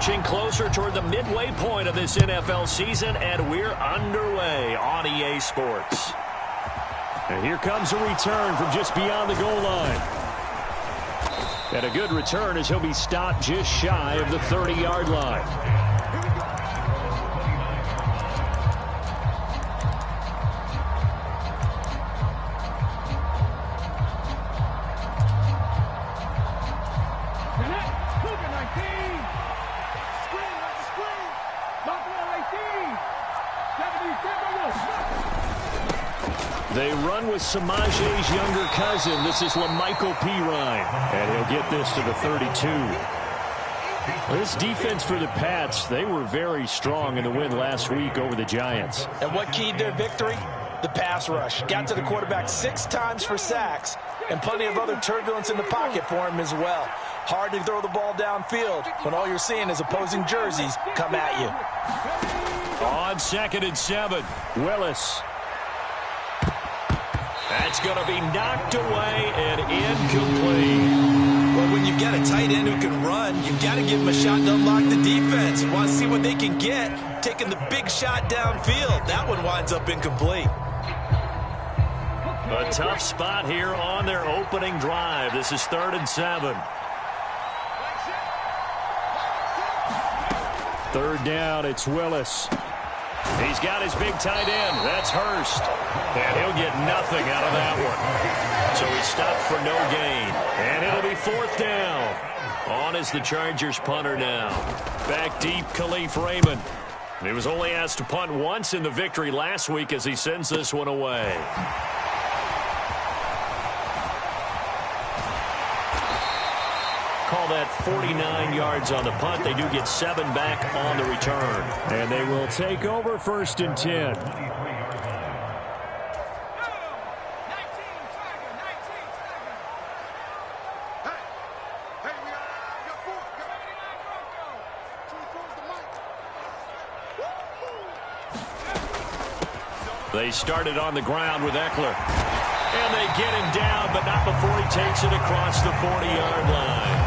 inching closer toward the midway point of this NFL season, and we're underway on EA Sports. And here comes a return from just beyond the goal line. And a good return as he'll be stopped just shy of the 30-yard line. They run with Samaje's younger cousin. This is LaMichael Pirine. And he'll get this to the 32. This defense for the Pats, they were very strong in the win last week over the Giants. And what keyed their victory? The pass rush. Got to the quarterback 6 times for sacks, and plenty of other turbulence in the pocket for him as well. Hard to throw the ball downfield when all you're seeing is opposing jerseys come at you. On 2nd and 7, Willis. That's going to be knocked away and incomplete. Well, when you've got a tight end who can run, you've got to give him a shot to unlock the defense. You want to see what they can get, taking the big shot downfield. That one winds up incomplete. A tough spot here on their opening drive. This is 3rd and 7. 3rd down, it's Willis. He's got his big tight end. That's Hurst. And he'll get nothing out of that one. So he's stopped for no gain. And it'll be 4th down. On is the Chargers punter now. Back deep, Khalif Raymond. He was only asked to punt once in the victory last week as he sends this one away. Call that 49 yards on the punt. They do get 7 back on the return. And they will take over 1st and 10. They started on the ground with Eckler. And they get him down, but not before he takes it across the 40-yard line.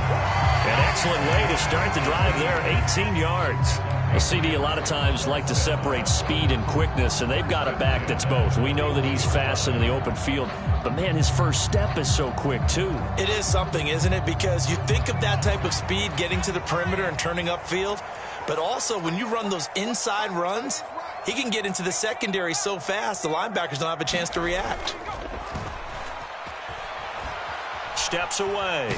An excellent way to start the drive there, 18 yards. A CD a lot of times like to separate speed and quickness, and they've got a back that's both. We know that he's fast in the open field, but, man, his first step is so quick, too. It is something, isn't it? Because you think of that type of speed getting to the perimeter and turning upfield, but also when you run those inside runs, he can get into the secondary so fast the linebackers don't have a chance to react. Steps away.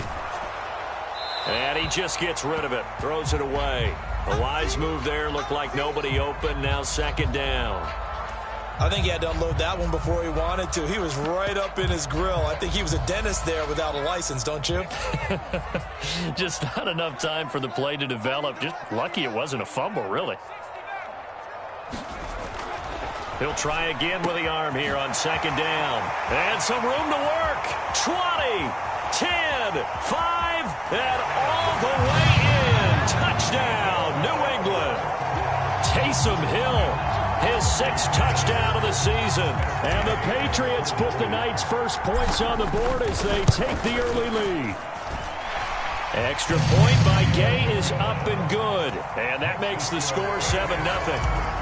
And he just gets rid of it. Throws it away. A wise move there. Looked like nobody open. Now 2nd down. I think he had to unload that one before he wanted to. He was right up in his grill. I think he was a dentist there without a license, don't you? Just not enough time for the play to develop. Just lucky it wasn't a fumble, really. He'll try again with the arm here on 2nd down. And some room to work. 20, 10, 5, and all the way in. Touchdown, New England. Taysom Hill, his 6th touchdown of the season. And the Patriots put the night's first points on the board as they take the early lead. Extra point by Gay is up and good. And that makes the score 7-0.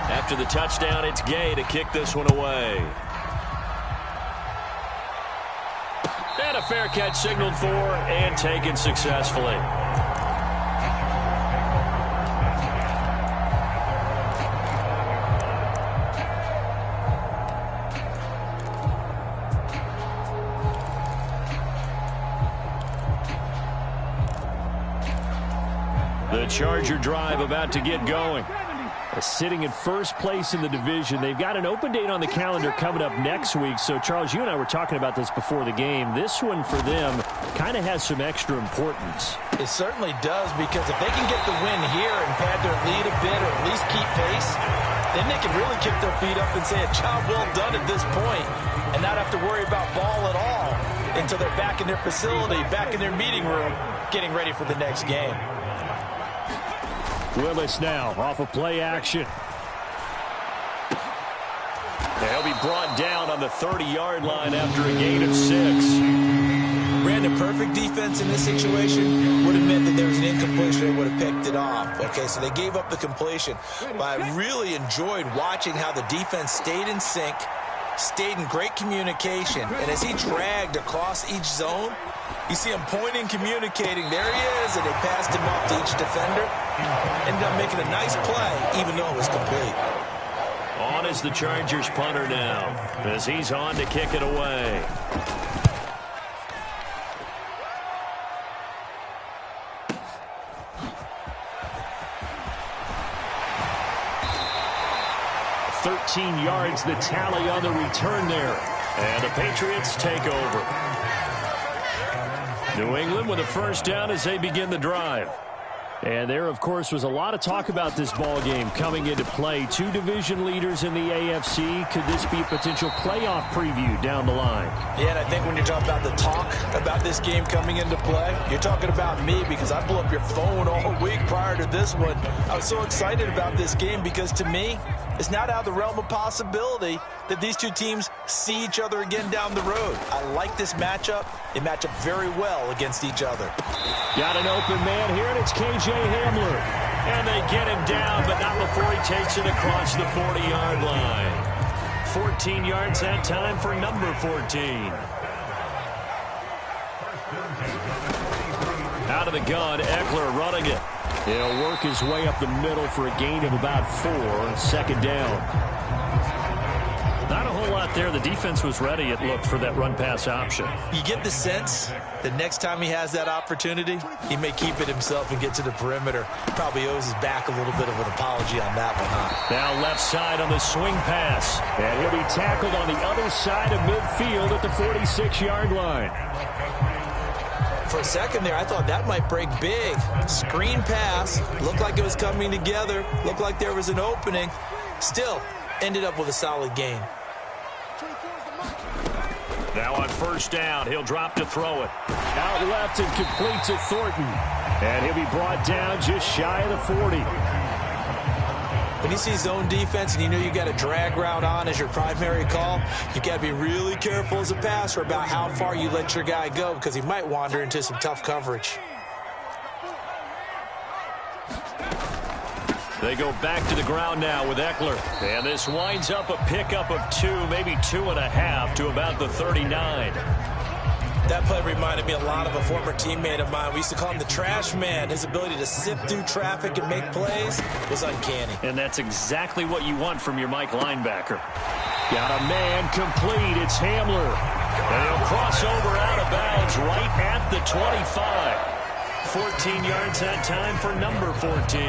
After the touchdown, it's Gay to kick this one away. And a fair catch signaled for and taken successfully. The Charger drive about to get going. Sitting in first place in the division. They've got an open date on the calendar coming up next week. So, Charles, you and I were talking about this before the game. This one for them kind of has some extra importance. It certainly does, because if they can get the win here and pad their lead a bit or at least keep pace, then they can really kick their feet up and say a job well done at this point and not have to worry about ball at all until they're back in their facility, back in their meeting room, getting ready for the next game. Willis now off of play action. He'll be brought down on the 30-yard line after a gain of 6. Brandon, perfect defense in this situation would admit that there's an off. Okay, so they gave up the completion. But I really enjoyed watching how the defense stayed in sync, stayed in great communication. And as he dragged across each zone, you see him pointing, communicating. There he is, and they passed him off to each defender. Ended up making a nice play, even though it was complete. On is the Chargers punter now, as he's on to kick it away. $13 yards, the tally on the return there. And the Patriots take over. New England with a first down as they begin the drive. And there, of course, was a lot of talk about this ball game coming into play. Two division leaders in the AFC. Could this be a potential playoff preview down the line? Yeah, and I think when you're talking about the talk about this game coming into play, you're talking about me because I blew up your phone all week prior to this one. I was so excited about this game because, to me, it's not out of the realm of possibility that these two teams see each other again down the road. I like this matchup. They match up very well against each other. Got an open man here, and it's KJ Hamler. And they get him down, but not before he takes it across the 40-yard line. 14 yards that time for number 14. Out of the gun, Eckler running it. He'll work his way up the middle for a gain of about 4. Second down. Not a whole lot there. The defense was ready, it looked, for that run-pass option. You get the sense that next time he has that opportunity, he may keep it himself and get to the perimeter. Probably owes his back a little bit of an apology on that one, huh? Now left side on the swing pass. And he'll be tackled on the other side of midfield at the 46-yard line. For a second there, I thought that might break big. Screen pass. Looked like it was coming together. Looked like there was an opening. Still, ended up with a solid gain. Now on first down, he'll drop to throw it. Out left and complete to Thornton. And he'll be brought down just shy of the 40. When you see zone defense and you know you got a drag route on as your primary call, you got to be really careful as a passer about how far you let your guy go because he might wander into some tough coverage. They go back to the ground now with Eckler. And this winds up a pickup of 2, maybe 2.5 to about the 39. That play reminded me a lot of a former teammate of mine. We used to call him the trash man. His ability to sift through traffic and make plays was uncanny. And that's exactly what you want from your Mike linebacker. Got a man complete. It's Hamler. And he'll cross over out of bounds right at the 25. 14 yards that time for number 14.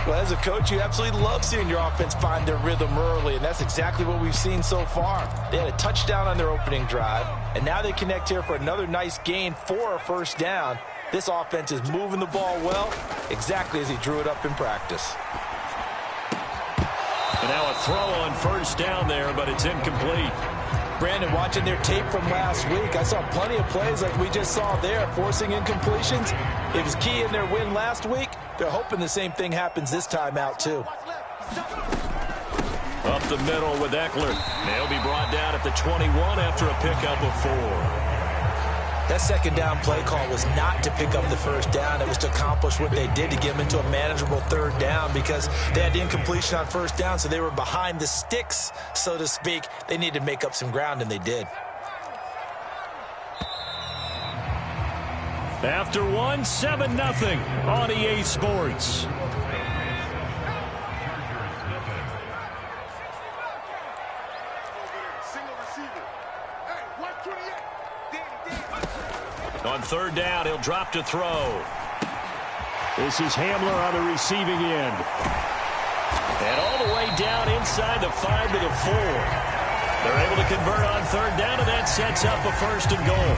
Well, as a coach, you absolutely love seeing your offense find their rhythm early, and that's exactly what we've seen so far. They had a touchdown on their opening drive, and now they connect here for another nice gain for a first down. This offense is moving the ball well, exactly as he drew it up in practice. And now a throw on first down there, but it's incomplete. Brandon, watching their tape from last week, I saw plenty of plays like we just saw there, forcing incompletions. It was key in their win last week. They're hoping the same thing happens this time out, too. Up the middle with Eckler. They'll be brought down at the 21 after a pickup of 4. That second down play call was not to pick up the first down. It was to accomplish what they did to get them into a manageable third down because they had the incompletion on first down, so they were behind the sticks, so to speak. They needed to make up some ground, and they did. After 1, 7-0 on EA Sports. On third down, he'll drop to throw. This is Hamler on the receiving end. And all the way down inside the 5 to the 4. They're able to convert on third down, and that sets up a first and goal.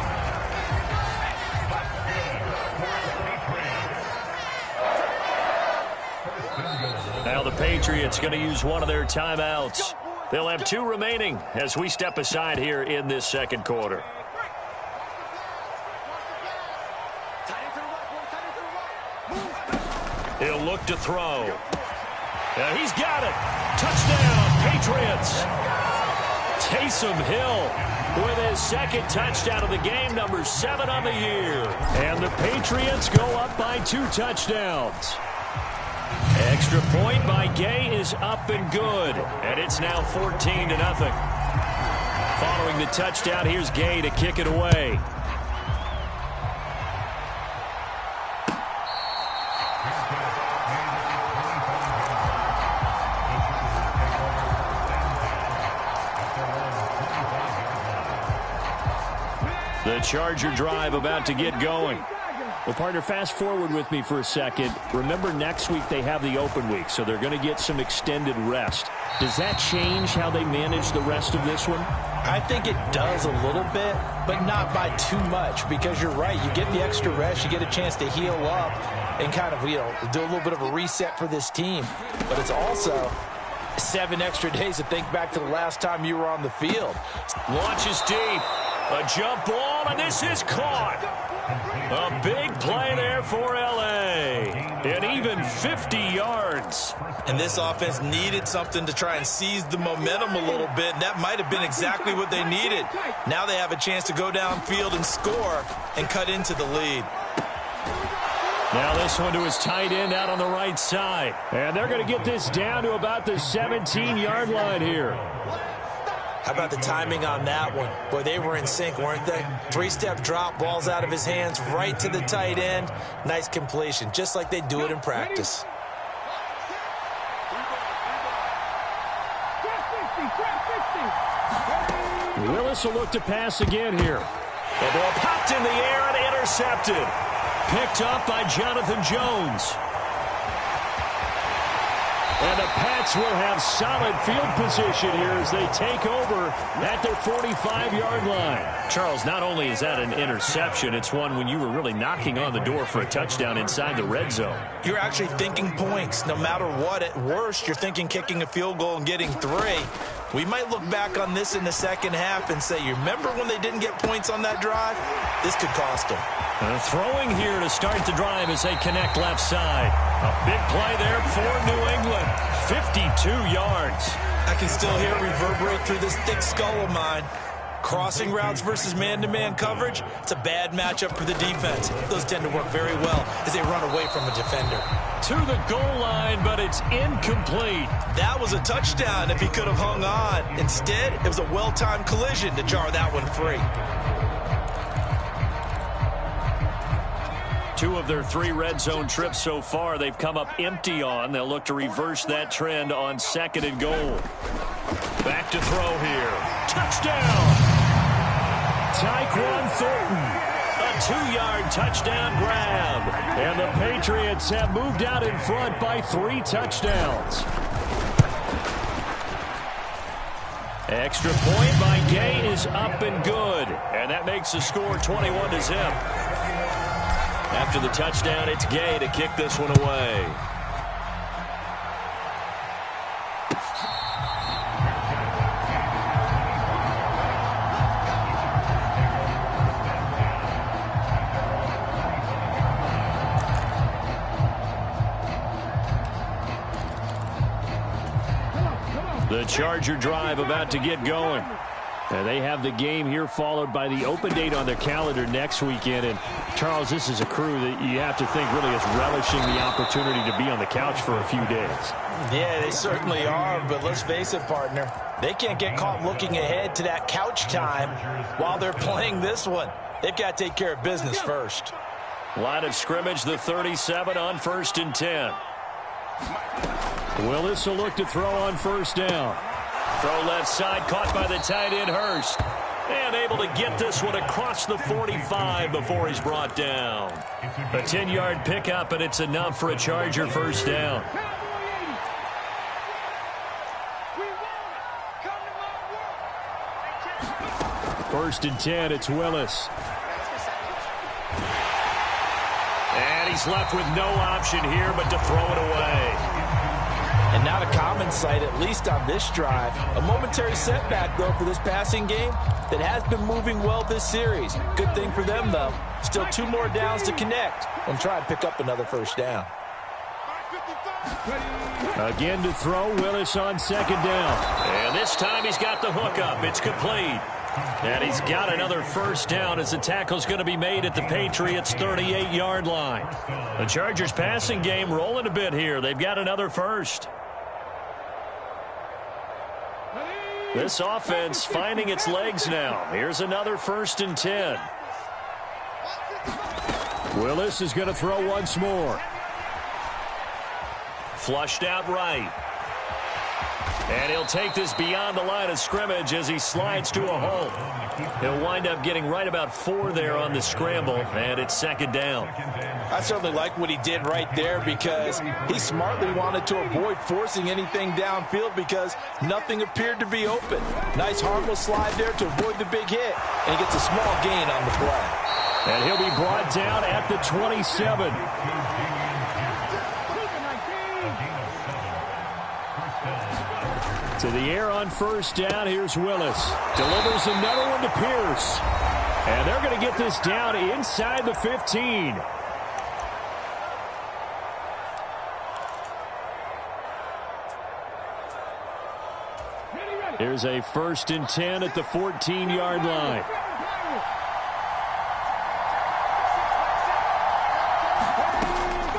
Now the Patriots going to use one of their timeouts. They'll have 2 remaining as we step aside here in this second quarter. He'll look to throw. And he's got it. Touchdown, Patriots. Taysom Hill with his second touchdown of the game, number 7 on the year. And the Patriots go up by 2 touchdowns. Extra point by Gay is up and good. And it's now 14-0. Following the touchdown, here's Gay to kick it away. The Charger drive about to get going. Well, partner, fast forward with me for a second. Remember, next week they have the open week, so they're going to get some extended rest. Does that change how they manage the rest of this one? I think it does a little bit, but not by too much, because you're right. You get the extra rest, you get a chance to heal up and kind of, do a little bit of a reset for this team. But it's also 7 extra days to think back to the last time you were on the field. Launches deep. A jump ball, and this is caught. A big play there for L.A. And even 50 yards. And this offense needed something to try and seize the momentum a little bit, and that might have been exactly what they needed. Now they have a chance to go downfield and score and cut into the lead. Now this one to his tight end out on the right side. And they're going to get this down to about the 17-yard line here. How about the timing on that one? Boy, they were in sync, weren't they? 3-step drop, balls out of his hands, right to the tight end. Nice completion, just like they do it in practice. Willis will look to pass again here. The ball popped in the air and intercepted. Picked up by Jonathan Jones. And the Pats will have solid field position here as they take over at their 45-yard line. Charles, not only is that an interception, it's one when you were really knocking on the door for a touchdown inside the red zone. You're actually thinking points. No matter what, at worst, you're thinking kicking a field goal and getting 3. We might look back on this in the second half and say, you remember when they didn't get points on that drive? This could cost them. Throwing here to start the drive as they connect left side. A big play there for New England. 52 yards. I can still hear it reverberate through this thick skull of mine. Crossing routes versus man-to-man coverage, it's a bad matchup for the defense. Those tend to work very well as they run away from a defender. To the goal line, but it's incomplete. That was a touchdown if he could have hung on. Instead, it was a well-timed collision to jar that one free. 2 of their 3 red zone trips so far, they've come up empty on. They'll look to reverse that trend on 2nd and goal. Back to throw here. Touchdown! Tyquan Thornton. A 2-yard touchdown grab. And the Patriots have moved out in front by 3 touchdowns. Extra point by Gay is up and good. And that makes the score 21-0. After the touchdown, it's Gay to kick this one away. The Charger drive about to get going. And they have the game here followed by the open date on their calendar next weekend. And, Charles, this is a crew that you have to think really is relishing the opportunity to be on the couch for a few days. Yeah, they certainly are. But let's face it, partner, they can't get caught looking ahead to that couch time while they're playing this one. They've got to take care of business first. Line of scrimmage, the 37 on 1st and 10. Willis will look to throw on 1st down. Throw left side, caught by the tight end Hurst. And able to get this one across the 45 before he's brought down. A 10-yard pickup, and it's enough for a Charger 1st down. First and 10, it's Willis. And he's left with no option here but to throw it away. And not a common sight, at least on this drive. A momentary setback, though, for this passing game that has been moving well this series. Good thing for them, though. Still 2 more downs to connect and try and pick up another 1st down. Again to throw, Willis on 2nd down. And this time he's got the hook up. It's complete. And he's got another first down as the tackle's going to be made at the Patriots' 38-yard line. The Chargers passing game rolling a bit here. They've got another first. This offense finding its legs now. Here's another 1st and 10. Willis is going to throw once more. Flushed out right. And he'll take this beyond the line of scrimmage as he slides to a hole. He'll wind up getting right about 4 there on the scramble, and it's 2nd down. I certainly like what he did right there because he smartly wanted to avoid forcing anything downfield because nothing appeared to be open. Nice harmless slide there to avoid the big hit, and he gets a small gain on the play. And he'll be brought down at the 27. To the air on 1st down. Here's Willis. Delivers another one to Pierce. And they're going to get this down inside the 15. Here's a 1st and 10 at the 14-yard line.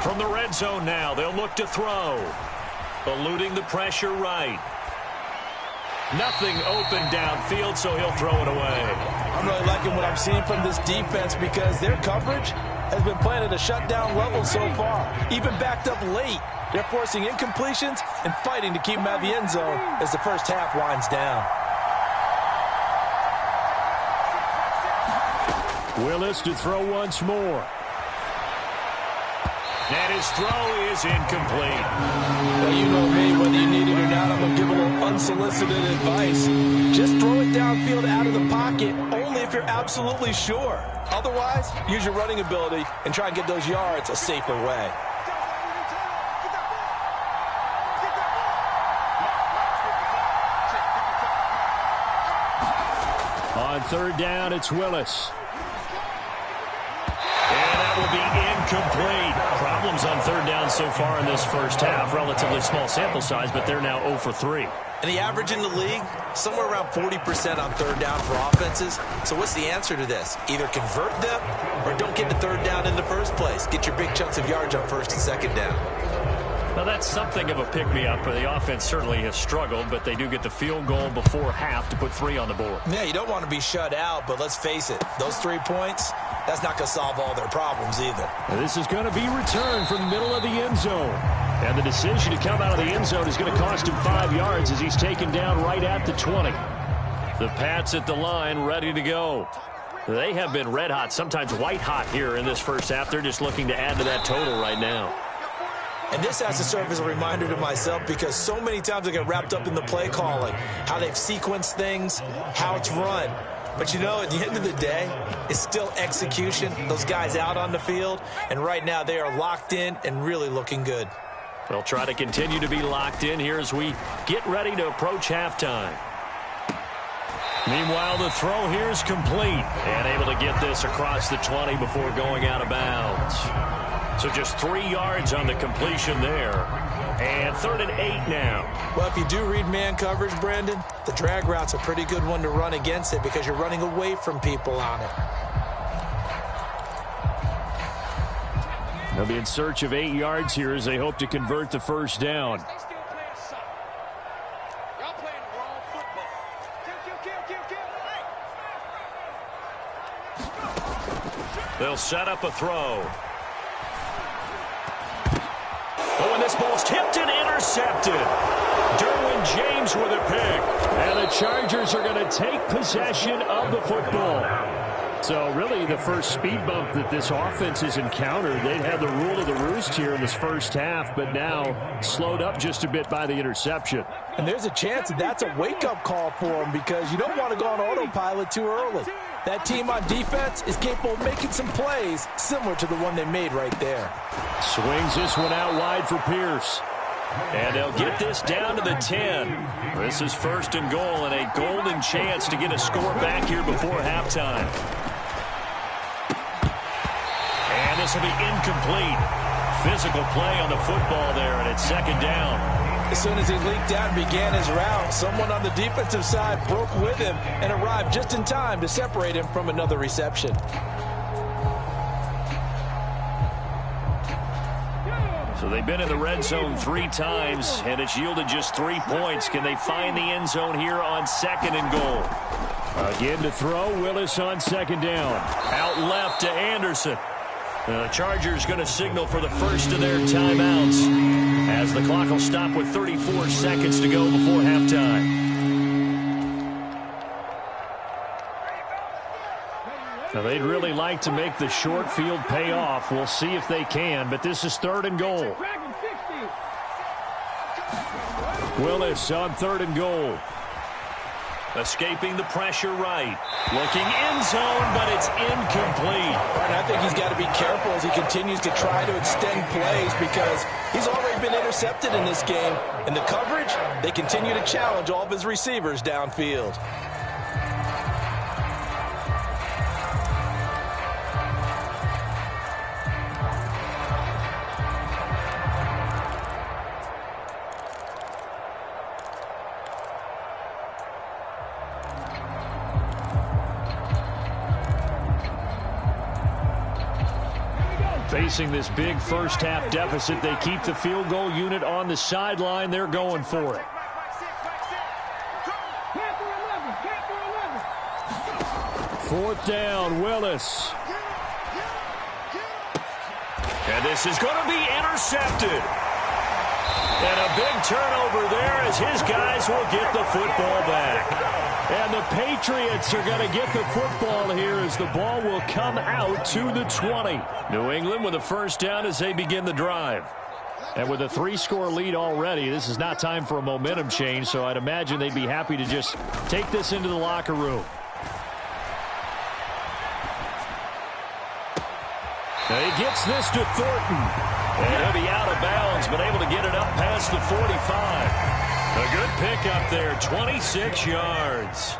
From the red zone now, they'll look to throw. Eluding the pressure right. Nothing open downfield, so he'll throw it away. I'm really liking what I'm seeing from this defense because their coverage has been playing at a shutdown level so far. Even backed up late, they're forcing incompletions and fighting to keep them out of the end zone as the first half winds down. Willis to throw once more. And his throw is incomplete. Well, you know me, whether you need it or not, I'm going to give a little unsolicited advice. Just throw it downfield out of the pocket, only if you're absolutely sure. Otherwise, use your running ability and try and get those yards a safer way. On 3rd down, it's Willis. And that will be incomplete. Problems on 3rd down so far in this first half. Relatively small sample size, but they're now 0 for 3. And the average in the league, somewhere around 40% on 3rd down for offenses. So what's the answer to this? Either convert them or don't get to 3rd down in the first place. Get your big chunks of yards on 1st and 2nd down. Now, that's something of a pick-me-up. The offense certainly has struggled, but they do get the field goal before half to put 3 on the board. Yeah, you don't want to be shut out, but let's face it, those 3 points, that's not going to solve all their problems either. And this is going to be returned from the middle of the end zone. And the decision to come out of the end zone is going to cost him 5 yards as he's taken down right at the 20. The Pats at the line ready to go. They have been red hot, sometimes white hot here in this first half. They're just looking to add to that total right now. And this has to serve as a reminder to myself because so many times I get wrapped up in the play calling, how they've sequenced things, how it's run. But, you know, at the end of the day, it's still execution. Those guys out on the field, and right now they are locked in and really looking good. They'll try to continue to be locked in here as we get ready to approach halftime. Meanwhile, the throw here is complete and able to get this across the 20 before going out of bounds. So just 3 yards on the completion there. And 3rd and 8 now. Well, if you do read man coverage, Brandon, the drag route's a pretty good one to run against it because you're running away from people on it. They'll be in search of 8 yards here as they hope to convert the first down. They'll set up a throw. Oh, and this ball's tipped and intercepted. Derwin James with a pick. And the Chargers are going to take possession of the football. So really the first speed bump that this offense has encountered. They'd had the rule of the roost here in this first half, but now slowed up just a bit by the interception. And there's a chance that that's a wake-up call for them because you don't want to go on autopilot too early. That team on defense is capable of making some plays similar to the one they made right there. Swings this one out wide for Pierce. And they'll get this down to the 10. This is 1st and goal and a golden chance to get a score back here before halftime. And this will be incomplete. Physical play on the football there, and it's 2nd down. As soon as he leaked out and began his route, someone on the defensive side broke with him and arrived just in time to separate him from another reception. So they've been in the red zone 3 times, and it's yielded just 3 points. Can they find the end zone here on 2nd and goal? Again to throw, Willis on 2nd down. Out left to Anderson. The Chargers going to signal for the first of their timeouts as the clock will stop with 34 seconds to go before halftime. Now, they'd really like to make the short field pay off. We'll see if they can, but this is 3rd and goal. Willis on 3rd and goal. Escaping the pressure right. Looking end zone, but it's incomplete. And I think he's got to be careful as he continues to try to extend plays because he's already been intercepted in this game. In the coverage, they continue to challenge all of his receivers downfield. Facing this big first-half deficit, they keep the field goal unit on the sideline. They're going for it. 4th down, Willis. And this is going to be intercepted. And a big turnover there as his guys will get the football back. And the Patriots are going to get the football here as the ball will come out to the 20. New England with a first down as they begin the drive. And with a 3-score lead already, this is not time for a momentum change, so I'd imagine they'd be happy to just take this into the locker room. Now he gets this to Thornton. And he'll be out of bounds, but able to get it up past the 45. A good pickup there, 26 yards.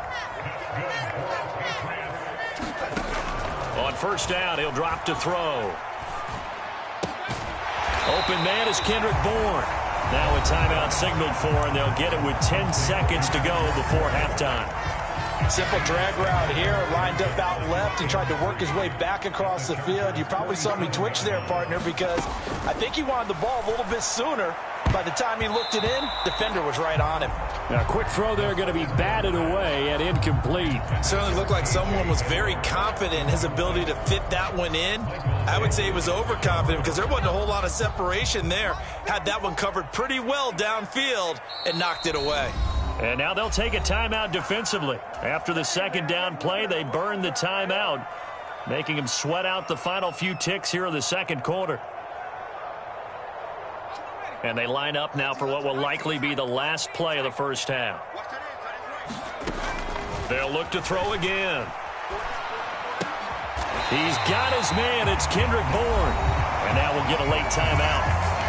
On first down, he'll drop to throw. Open man is Kendrick Bourne. Now a timeout signaled for, and they'll get it with 10 seconds to go before halftime. Simple drag route here, lined up out left and tried to work his way back across the field. You probably saw me twitch there, partner, because I think he wanted the ball a little bit sooner. By the time he looked it in, defender was right on him. Now, a quick throw there going to be batted away and incomplete. Certainly looked like someone was very confident in his ability to fit that one in. I would say he was overconfident because there wasn't a whole lot of separation there. Had that one covered pretty well downfield and knocked it away. And now they'll take a timeout defensively. After the 2nd down play, they burn the timeout, making him sweat out the final few ticks here in the 2nd quarter. And they line up now for what will likely be the last play of the first half. They'll look to throw again. He's got his man. It's Kendrick Bourne. And now we'll get a late timeout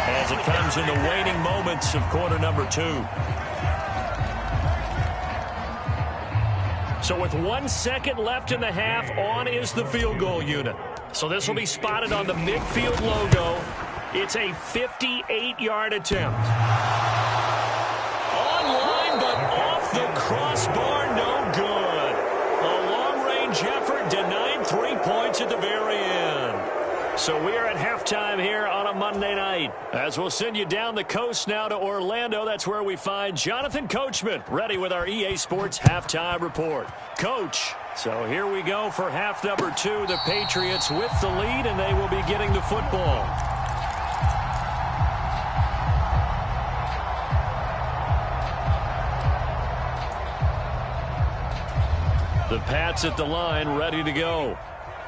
as it comes in the waning moments of quarter number 2. So with 1 second left in the half, on is the field goal unit. So this will be spotted on the midfield logo. It's a 58-yard attempt. Online, but off the crossbar, no good. A long-range effort denied 3 points at the very end. So we are at halftime here on a Monday night. As we'll send you down the coast now to Orlando, that's where we find Jonathan Coachman, ready with our EA Sports Halftime Report. Coach, so here we go for half number 2. The Patriots with the lead, and they will be getting the football. The Pats at the line, ready to go.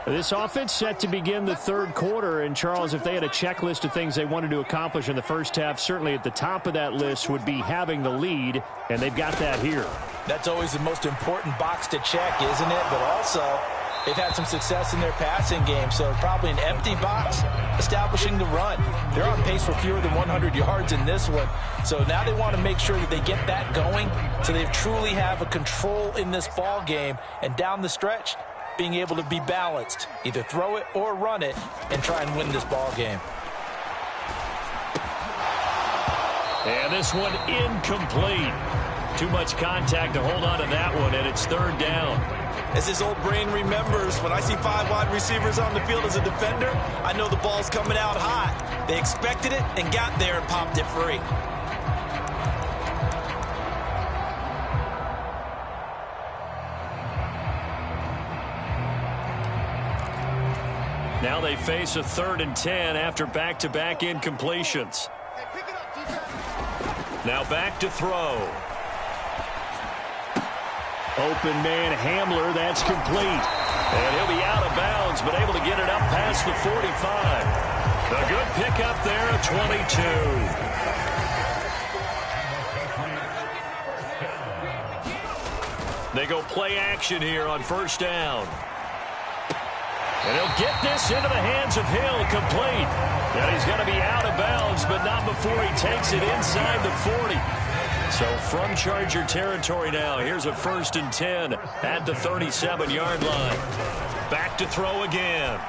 This offense set to begin the 3rd quarter. And, Charles, if they had a checklist of things they wanted to accomplish in the first half, certainly at the top of that list would be having the lead, and they've got that here. That's always the most important box to check, isn't it? But also, they've had some success in their passing game, so probably an empty box establishing the run. They're on pace for fewer than 100 yards in this one. So now they want to make sure that they get that going so they truly have a control in this ball game. And down the stretch, being able to be balanced, either throw it or run it, and try and win this ball game. And this one incomplete. Too much contact to hold on to that one, and it's third down. As his old brain remembers, when I see 5 wide receivers on the field as a defender, I know the ball's coming out hot. They expected it and got there and popped it free. Now they face a 3rd and 10 after back-to-back incompletions. Now back to throw. Open man Hamler, that's complete. And he'll be out of bounds, but able to get it up past the 45. A good pickup there at 22. They go play action here on first down. And he'll get this into the hands of Hill, complete. And he's going to be out of bounds, but not before he takes it inside the 40. So from Charger territory now, here's a 1st and 10 at the 37-yard line. Back to throw again.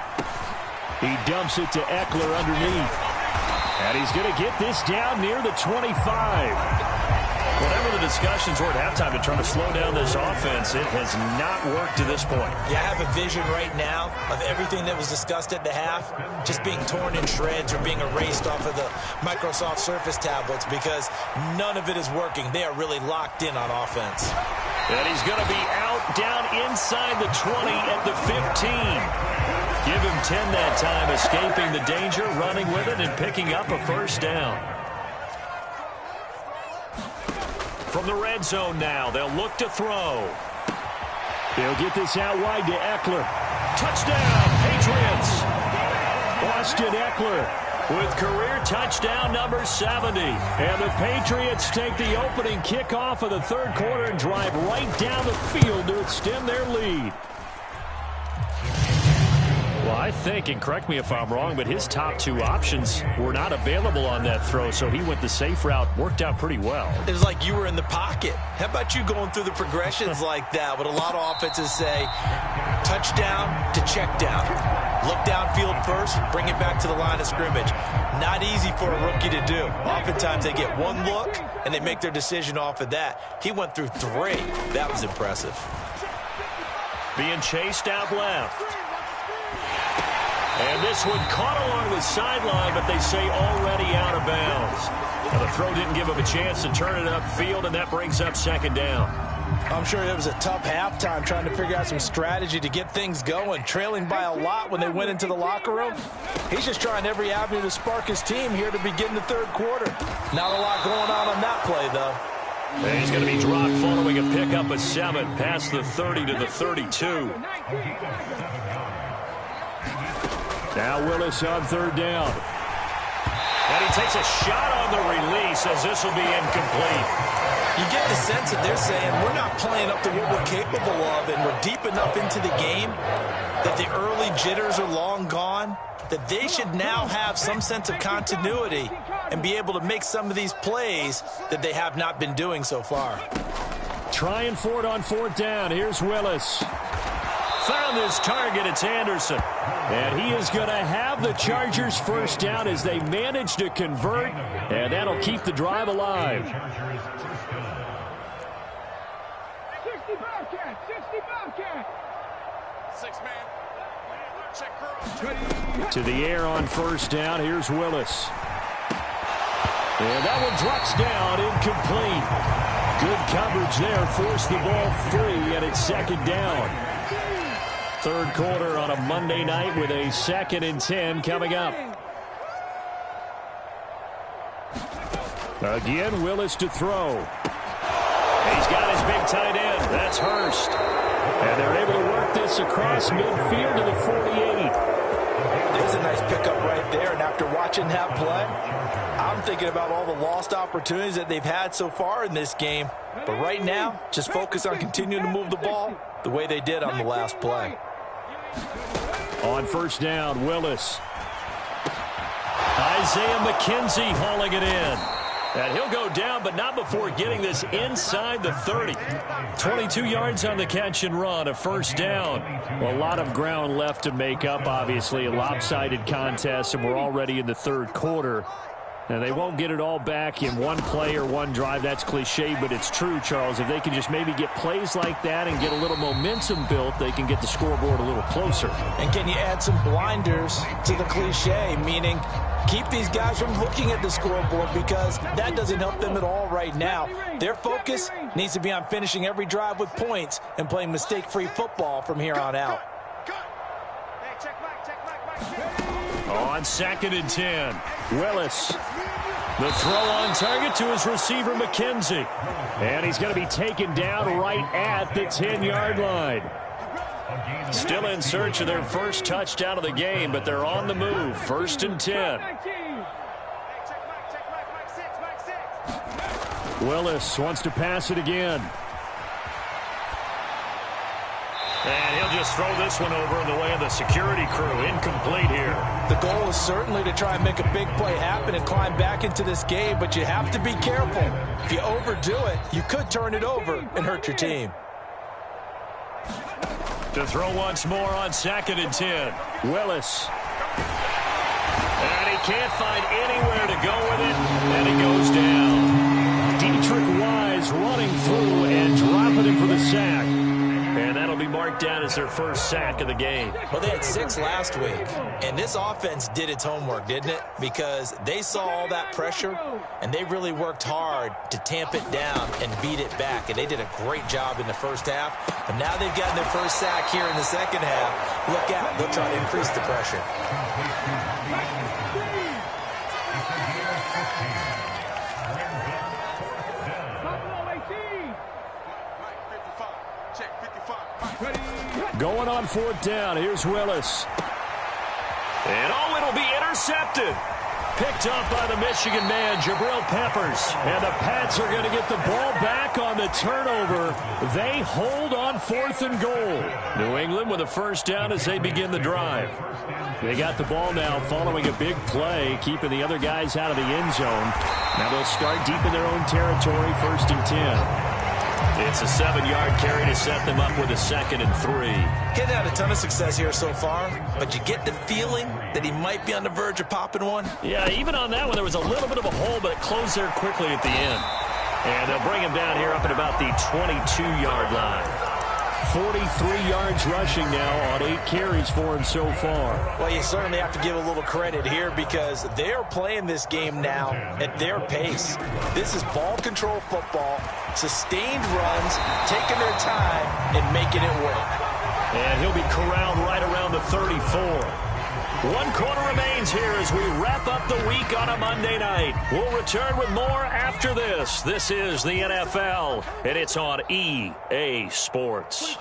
He dumps it to Eckler underneath. And he's going to get this down near the 25. Whatever the discussions were at halftime to try to slow down this offense, it has not worked to this point. Yeah, I have a vision right now of everything that was discussed at the half just being torn in shreds or being erased off of the Microsoft Surface tablets because none of it is working. They are really locked in on offense. And he's going to be out down inside the 20 at the 15. Give him 10 that time, escaping the danger, running with it, and picking up a first down. From the red zone now, they'll look to throw. They'll get this out wide to Eckler. Touchdown, Patriots! Austin Eckler with career touchdown number 70. And the Patriots take the opening kickoff of the 3rd quarter and drive right down the field to extend their lead. Well, I think, and correct me if I'm wrong, but his top 2 options were not available on that throw, so he went the safe route. Worked out pretty well. It was like you were in the pocket. How about you going through the progressions like that? What a lot of offenses say, touchdown to check down. Look downfield first, bring it back to the line of scrimmage. Not easy for a rookie to do. Oftentimes they get one look, and they make their decision off of that. He went through 3. That was impressive. Being chased out left. And this one caught along the sideline, but they say already out of bounds. Now the throw didn't give him a chance to turn it upfield, and that brings up 2nd down. I'm sure it was a tough halftime trying to figure out some strategy to get things going. Trailing by a lot when they went into the locker room. He's just trying every avenue to spark his team here to begin the 3rd quarter. Not a lot going on that play, though. And he's going to be dropped following a pickup of 7 past the 30 to the 32. Now Willis on 3rd down. And he takes a shot on the release as this will be incomplete. You get the sense that they're saying we're not playing up to what we're capable of, and we're deep enough into the game that the early jitters are long gone, that they should now have some sense of continuity and be able to make some of these plays that they have not been doing so far. Trying for it on 4th down. Here's Willis. Found his target. It's Anderson. And he is going to have the Chargers first down as they manage to convert, and that'll keep the drive alive. 60 Bobcat, 60 Bobcat. 6-man. Check curl. To the air on first down. Here's Willis. And that one drops down, incomplete. Good coverage there. Forced the ball free, and it's 2nd down. 3rd quarter on a Monday night with a 2nd and 10 coming up. Again, Willis to throw. He's got his big tight end. That's Hurst. And they're able to work this across midfield to the 48. There's a nice pickup right there, and after watching that play, I'm thinking about all the lost opportunities that they've had so far in this game. But right now, just focus on continuing to move the ball the way they did on the last play. On first down, Willis. Isaiah McKenzie hauling it in. And he'll go down, but not before getting this inside the 30. 22 yards on the catch and run, a first down. Well, a lot of ground left to make up, obviously. A lopsided contest, and we're already in the 3rd quarter. And they won't get it all back in one play or one drive. That's cliche, but it's true, Charles. If they can just maybe get plays like that and get a little momentum built, they can get the scoreboard a little closer. And can you add some blinders to the cliche, meaning keep these guys from looking at the scoreboard, because that doesn't help them at all right now. Their focus needs to be on finishing every drive with points and playing mistake-free football from here on out. On 2nd and 10, Willis. The throw on target to his receiver, McKenzie. And he's going to be taken down right at the 10-yard line. Still in search of their first touchdown of the game, but they're on the move. 1st and 10. Willis wants to pass it again. And he'll just throw this one over in the way of the security crew. Incomplete here. The goal is certainly to try and make a big play happen and climb back into this game, but you have to be careful. If you overdo it, you could turn it over and hurt your team. To throw once more on 2nd and 10. Willis. And he can't find anywhere to go with it, and he goes down. Dietrich Wise running through and dropping him for the sack. And that'll be marked down as their first sack of the game. Well, they had 6 last week, and this offense did its homework, didn't it? Because they saw all that pressure, and they really worked hard to tamp it down and beat it back, and they did a great job in the first half. But now they've gotten their first sack here in the second half. Look out. They'll try to increase the pressure. Going on 4th down. Here's Willis. And oh, it'll be intercepted. Picked up by the Michigan man, Jabril Peppers. And the Pats are going to get the ball back on the turnover. They hold on 4th and goal. New England with a first down as they begin the drive. They got the ball now following a big play, keeping the other guys out of the end zone. Now they'll start deep in their own territory, 1st and 10. It's a 7-yard carry to set them up with a 2nd and 3. Getting had a ton of success here so far, but you get the feeling that he might be on the verge of popping one. Yeah, even on that one, there was a little bit of a hole, but it closed there quickly at the end. And they'll bring him down here up at about the 22-yard line. 43 yards rushing now on 8 carries for him so far. Well, you certainly have to give a little credit here because they're playing this game now at their pace. This is ball control football, sustained runs, taking their time and making it work. And he'll be corralled right around the 34. 1 quarter remains here as we wrap up the week on a Monday night. We'll return with more after this. This is the NFL, and it's on EA Sports.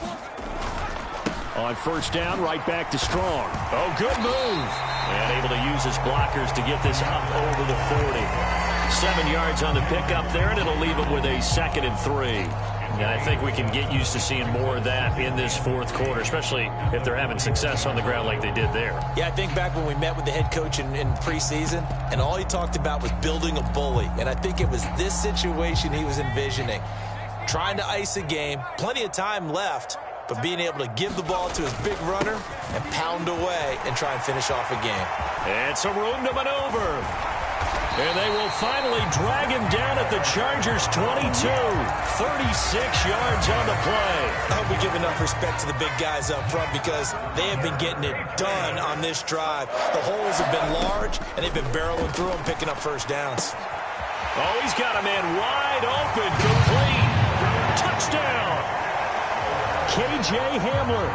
On 1st down, right back to Strong. Oh, good move. And able to use his blockers to get this up over the 40. 7 yards on the pickup there, and it'll leave him with a 2nd and 3. And I think we can get used to seeing more of that in this 4th quarter, especially if they're having success on the ground like they did there. Yeah, I think back when we met with the head coach in preseason, and all he talked about was building a bully. And I think it was this situation he was envisioning. Trying to ice a game, plenty of time left, but being able to give the ball to his big runner and pound away and try and finish off a game. And some room to maneuver. And they will finally drag him down at the Chargers' 22. 36 yards on the play. I hope we give enough respect to the big guys up front because they have been getting it done on this drive. The holes have been large, and they've been barreling through them, picking up first downs. Oh, he's got a man wide open. Complete. Touchdown. K.J. Hamler.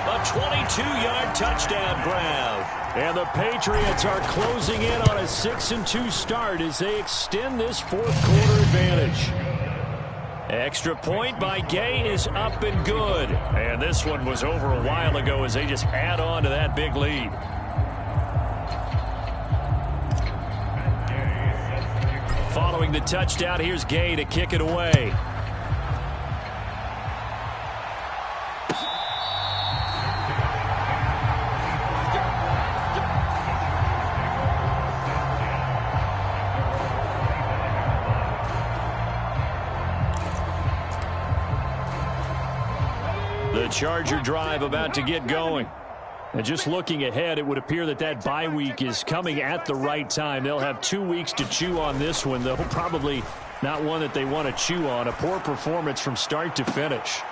A 22-yard touchdown grab. And the Patriots are closing in on a 6-2 start as they extend this 4th quarter advantage. Extra point by Gay is up and good. And this one was over a while ago as they just add on to that big lead. Following the touchdown, here's Gay to kick it away. The Charger drive about to get going. And just looking ahead, it would appear that bye week is coming at the right time. They'll have 2 weeks to chew on this one, though probably not one that they want to chew on. A poor performance from start to finish.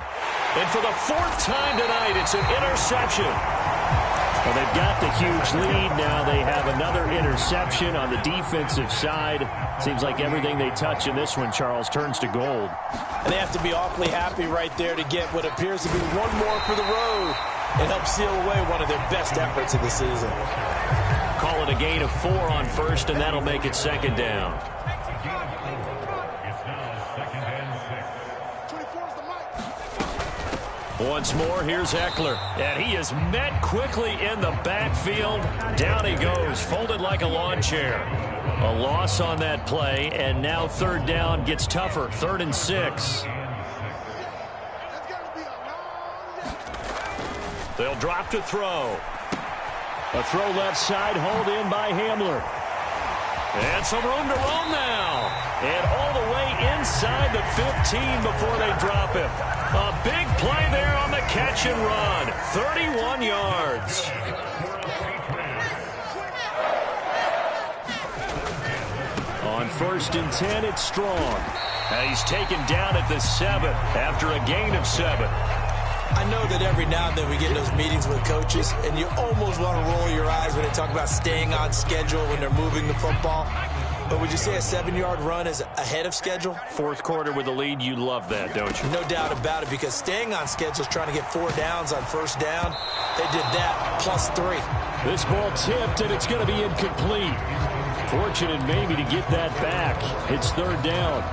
And for the 4th time tonight, it's an interception. Well, they've got the huge lead. Now they have another interception on the defensive side. Seems like everything they touch in this one, Charles, turns to gold. And they have to be awfully happy right there to get what appears to be one more for the road. It helps seal away one of their best efforts of the season. Call it a gain of 4 on first, and that'll make it 2nd down. Once more, here's Eckler. And he is met quickly in the backfield. Down he goes, folded like a lawn chair. A loss on that play, and now 3rd down gets tougher. 3rd and 6. They'll drop to throw. A throw left side, hauled in by Hamler. And some room to roam now. And all the way inside the 15 before they drop him. A big play there on the catch and run. 31 yards. On 1st and 10, it's Strong. And he's taken down at the 7 after a gain of 7. I know that every now and then we get in those meetings with coaches, and you almost want to roll your eyes when they talk about staying on schedule when they're moving the football. But would you say a 7-yard run is ahead of schedule? 4th quarter with a lead, you love that, don't you? No doubt about it, because staying on schedule is trying to get 4 downs on 1st down. They did that, plus 3. This ball tipped, and it's going to be incomplete. Fortunate maybe to get that back. It's 3rd down.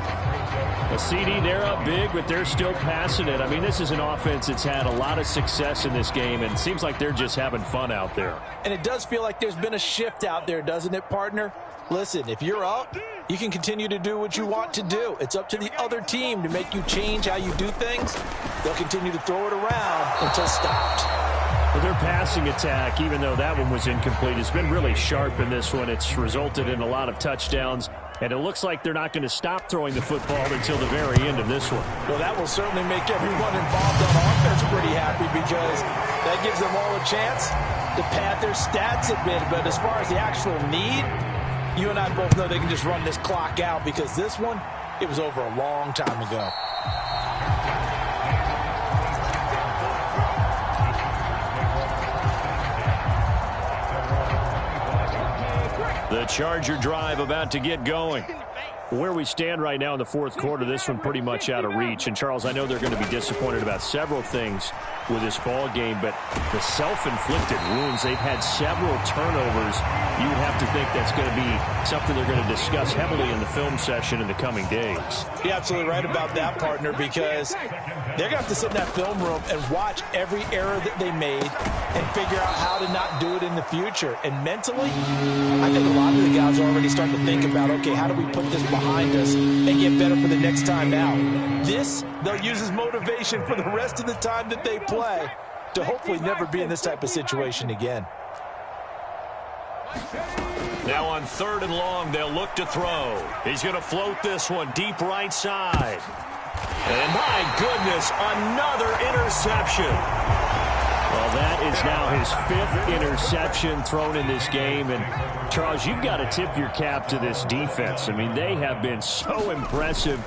A CD, they're up big, but they're still passing it. I mean, this is an offense that's had a lot of success in this game, and it seems like they're just having fun out there. And it does feel like there's been a shift out there, doesn't it, partner? Listen, if you're up, you can continue to do what you want to do. It's up to the other team to make you change how you do things. They'll continue to throw it around until stopped. Well, their passing attack, even though that one was incomplete, has been really sharp in this one. It's resulted in a lot of touchdowns, and it looks like they're not going to stop throwing the football until the very end of this one. Well, that will certainly make everyone involved on offense pretty happy, because that gives them all a chance to pad their stats a bit. But as far as the actual need, you and I both know they can just run this clock out, because this one, it was over a long time ago. The Charger drive about to get going. Where we stand right now in the 4th quarter, this one pretty much out of reach. And, Charles, I know they're going to be disappointed about several things with this ball game, but the self-inflicted wounds, they've had several turnovers. You would have to think that's going to be something they're going to discuss heavily in the film session in the coming days. You're absolutely right about that, partner, because they're going to have to sit in that film room and watch every error that they made and figure out how to not do it in the future. And mentally, I think a lot of the guys are already starting to think about, okay, how do we put this behind us and get better for the next time out? This, they'll use as motivation for the rest of the time that they play to hopefully never be in this type of situation again. Now on 3rd and long, they'll look to throw. He's going to float this one deep right side. And my goodness, another interception. Well, that is now his 5th interception thrown in this game. And, Charles, you've got to tip your cap to this defense. I mean, they have been so impressive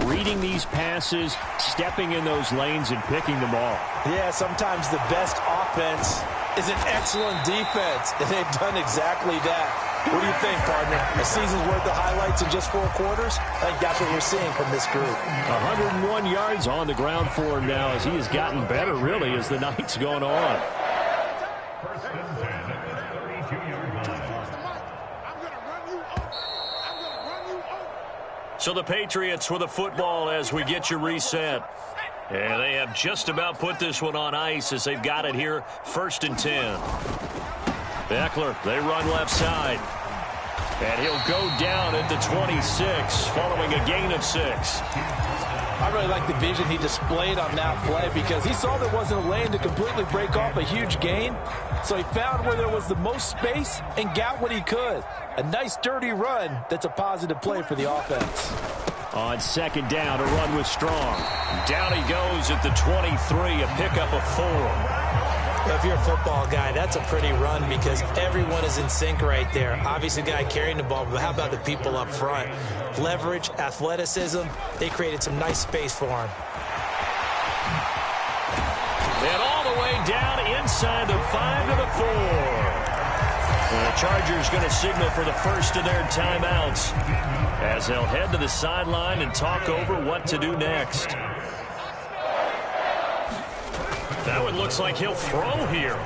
reading these passes, stepping in those lanes, and picking them off. Yeah, sometimes the best offense is an excellent defense, and they've done exactly that. What do you think, partner? A season's worth of highlights in just 4 quarters? I think that's what we're seeing from this group. 101 yards on the ground for him now, as he has gotten better, really, as the night's gone on. So the Patriots with the football as we get you reset. And they have just about put this one on ice as they've got it here, 1st and 10. Eckler, they run left side. And he'll go down at the 26, following a gain of 6. I really like the vision he displayed on that play, because he saw there wasn't a lane to completely break off a huge gain. So he found where there was the most space and got what he could. A nice, dirty run that's a positive play for the offense. On 2nd down, a run with Strong. Down he goes at the 23, a pickup of 4. If you're a football guy, that's a pretty run because everyone is in sync right there. Obviously, the guy carrying the ball, but how about the people up front? Leverage, athleticism, they created some nice space for him. And all the way down inside the 5 to the 4. And the Chargers going to signal for the first of their timeouts as they'll head to the sideline and talk over what to do next. Now it looks like he'll throw here.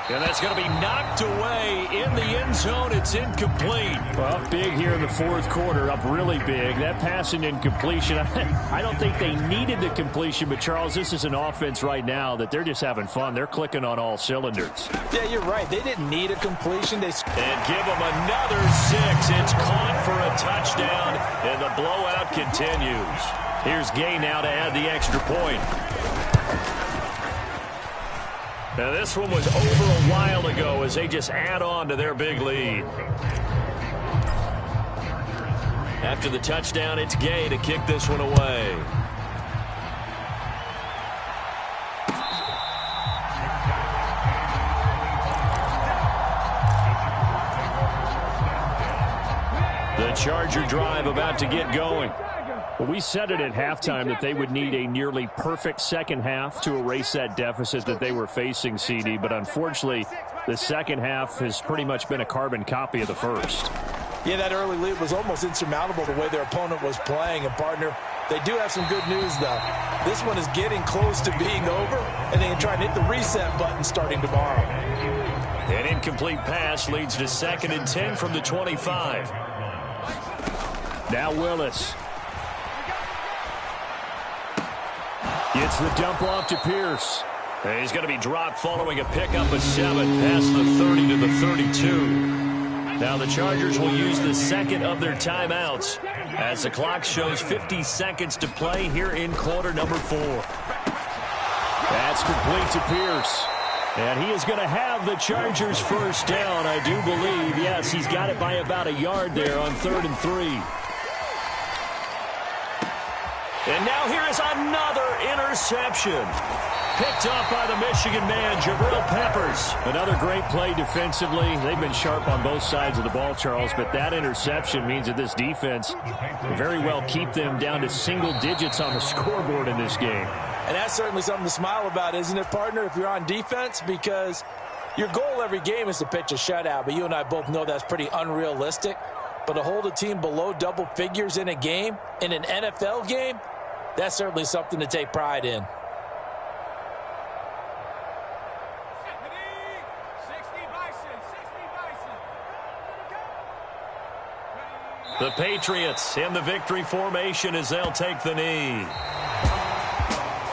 And that's going to be knocked away in the end zone. It's incomplete. Well, big here in the fourth quarter, up really big. That passing incompletion, I don't think they needed the completion, but, Charles, this is an offense right now that they're just having fun. They're clicking on all cylinders. Yeah, you're right. They didn't need a completion. And give them another 6. It's caught for a touchdown, and the blowout continues. Here's Gay now to add the extra point. Now, this one was over a while ago as they just add on to their big lead. After the touchdown, it's Gay to kick this one away. The Charger drive about to get going. Well, we said it at halftime that they would need a nearly perfect second half to erase that deficit that they were facing, CD. But unfortunately, the second half has pretty much been a carbon copy of the first. Yeah, that early lead was almost insurmountable the way their opponent was playing. And, partner, they do have some good news, though. This one is getting close to being over, and they can try and hit the reset button starting tomorrow. An incomplete pass leads to 2nd and 10 from the 25. Now Willis. Gets the dump off to Pierce. And he's going to be dropped following a pickup of 7 past the 30 to the 32. Now the Chargers will use the second of their timeouts as the clock shows 50 seconds to play here in quarter number 4. That's complete to Pierce. And he is going to have the Chargers first down, I do believe. Yes, he's got it by about a yard there on 3rd and 3. And now here is another interception. Picked up by the Michigan man, Jabril Peppers. Another great play defensively. They've been sharp on both sides of the ball, Charles, but that interception means that this defense very well keep them down to single digits on the scoreboard in this game. And that's certainly something to smile about, isn't it, partner, if you're on defense? Because your goal every game is to pitch a shutout, but you and I both know that's pretty unrealistic. But to hold a team below double figures in a game, in an NFL game, that's certainly something to take pride in. The Patriots in the victory formation as they'll take the knee.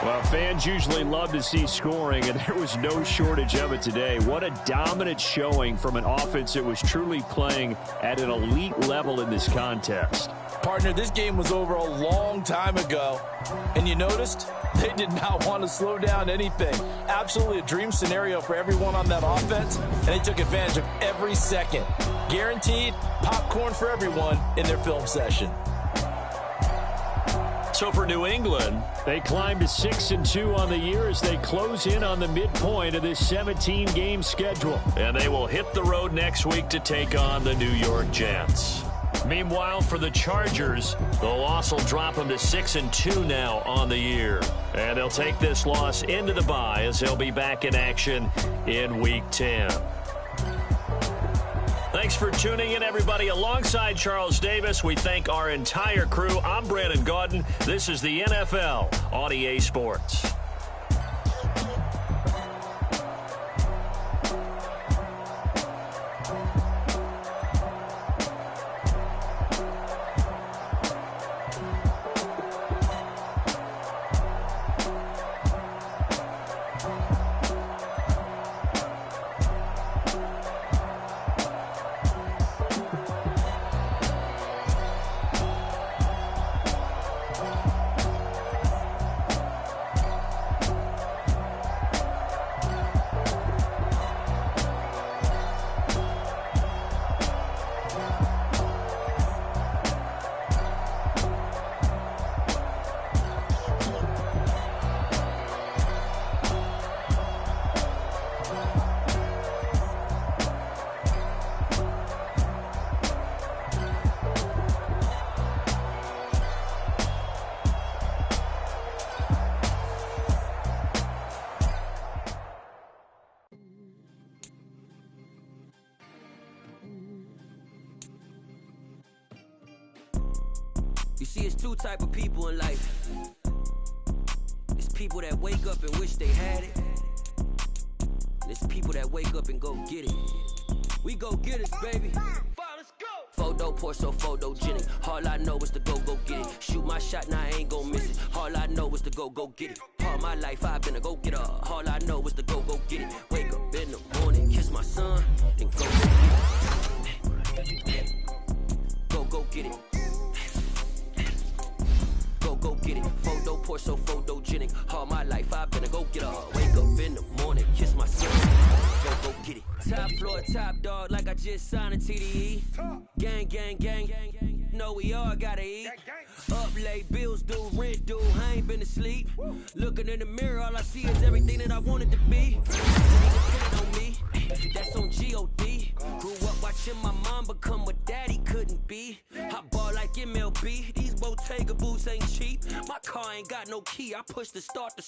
Well, fans usually love to see scoring, and there was no shortage of it today. What a dominant showing from an offense that was truly playing at an elite level in this contest. Partner, this game was over a long time ago, and you noticed they did not want to slow down anything. Absolutely a dream scenario for everyone on that offense, and they took advantage of every second. Guaranteed popcorn for everyone in their film session. So for New England, they climb to 6-2 on the year as they close in on the midpoint of this 17-game schedule. And they will hit the road next week to take on the New York Jets. Meanwhile, for the Chargers, the loss will drop them to 6-2 now on the year. And they'll take this loss into the bye as they'll be back in action in Week 10. Thanks for tuning in, everybody. Alongside Charles Davis, we thank our entire crew. I'm Brandon Gaudin. This is the NFL on EA Sports. You see, it's two type of people in life. It's people that wake up and wish they had it. And it's people that wake up and go get it. We go get it, baby. Let's go. Photo pour so photogenic. All I know is to go get it. Shoot my shot, now I ain't gon' miss it. All I know is to go get it. All my life I've been a go-getter. All I know is to go get it. Wake up in the morning, kiss my son, and go get it. Go get it. Go get it. Photo pour so photogenic. All my life I've been a go-getter. Wake up in the morning, kiss my son, go get it. Top floor, top dog, like I just signed a TDE. Gang, gang, gang, gang, gang. Know we all gotta eat. Up late, bills due, rent due. I ain't been asleep. Looking in the mirror, all I see is everything that I wanted to be. Depending on me, that's on G.O.D. Grew up watching my mom become what daddy couldn't be. I ball like MLB. These Bottega boots ain't cheap. My car ain't got no key. I push the start to